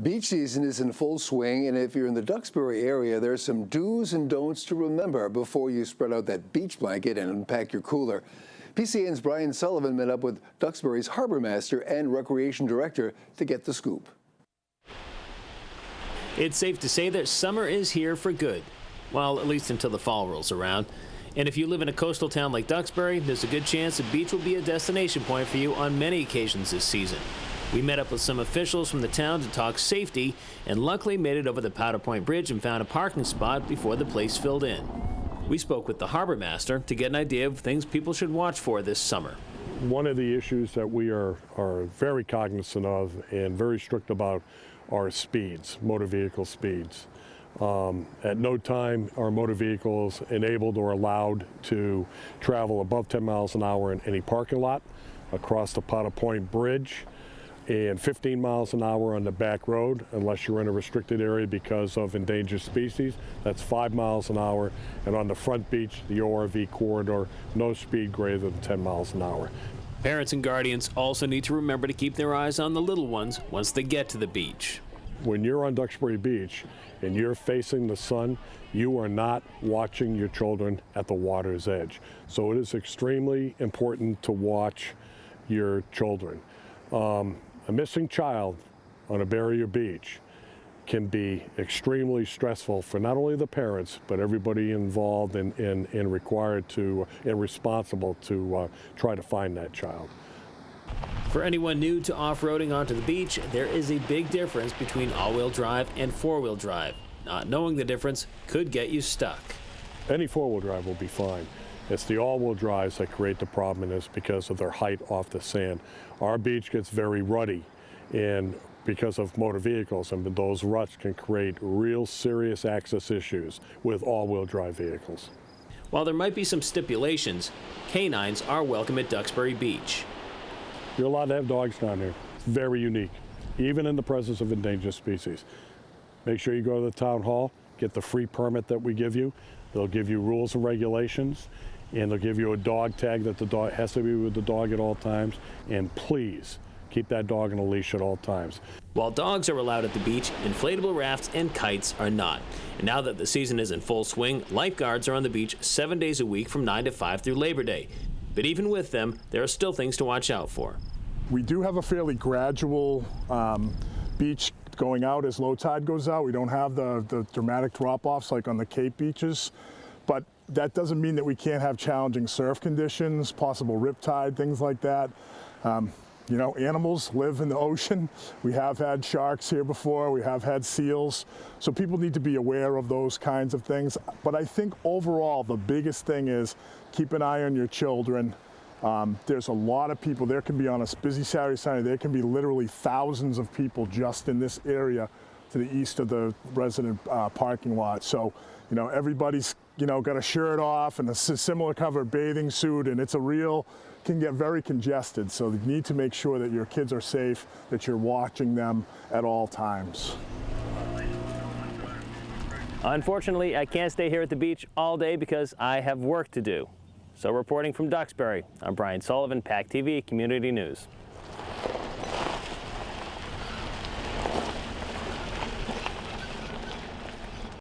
Beach season is in full swing, and if you're in the Duxbury area, there's some do's and don'ts to remember before you spread out that beach blanket and unpack your cooler. PCN's Brian Sullivan met up with Duxbury's harbor master and recreation director to get the scoop. It's safe to say that summer is here for good. Well, at least until the fall rolls around. And if you live in a coastal town like Duxbury, there's a good chance the beach will be a destination point for you on many occasions this season. We met up with some officials from the town to talk safety and luckily made it over the Powder Point Bridge and found a parking spot before the place filled in. We spoke with the harbor master to get an idea of things people should watch for this summer. One of the issues that we are very cognizant of and very strict about are speeds, motor vehicle speeds. At no time are motor vehicles enabled or allowed to travel above 10 miles an hour in any parking lot, across the Powder Point Bridge, and 15 miles an hour on the back road, unless you're in a restricted area because of endangered species. That's 5 miles an hour. And on the front beach, the ORV corridor, no speed greater than 10 miles an hour. Parents and guardians also need to remember to keep their eyes on the little ones once they get to the beach. When you're on Duxbury Beach and you're facing the sun, you are not watching your children at the water's edge. So it is extremely important to watch your children. A missing child on a barrier beach can be extremely stressful for not only the parents, but everybody involved and required to and responsible to try to find that child. For anyone new to off-roading onto the beach, there is a big difference between all-wheel drive and four-wheel drive. Not knowing the difference could get you stuck. Any four-wheel drive will be fine. It's the all-wheel drives that create the problem, and it's because of their height off the sand. Our beach gets very rutty, and because of motor vehicles, and those ruts can create real serious access issues with all-wheel drive vehicles. While there might be some stipulations, canines are welcome at Duxbury Beach. You're allowed to have dogs down there. It's very unique, even in the presence of endangered species. Make sure you go to the town hall, get the free permit that we give you. They'll give you rules and regulations, and they'll give you a dog tag that the dog has to be with the dog at all times. And please, keep that dog on a leash at all times. While dogs are allowed at the beach, inflatable rafts and kites are not. And now that the season is in full swing, lifeguards are on the beach 7 days a week from 9 to 5 through Labor Day. But even with them, there are still things to watch out for. We do have a fairly gradual beach going out as low tide goes out. We don't have the dramatic drop-offs like on the Cape beaches, but that doesn't mean that we can't have challenging surf conditions, possible riptide, things like that. You know, animals live in the ocean. We have had sharks here before, we have had seals, so people need to be aware of those kinds of things. But I think overall, the biggest thing is keep an eye on your children. There's a lot of people. There can be, on a busy Saturday, Sunday, there can be literally thousands of people just in this area to the east of the resident parking lot. So, you know, everybody's, you know, got a shirt off and a similar covered bathing suit, and it's can get very congested. So you need to make sure that your kids are safe, that you're watching them at all times. Unfortunately, I can't stay here at the beach all day because I have work to do. So reporting from Duxbury, I'm Brian Sullivan, PACTV Community News.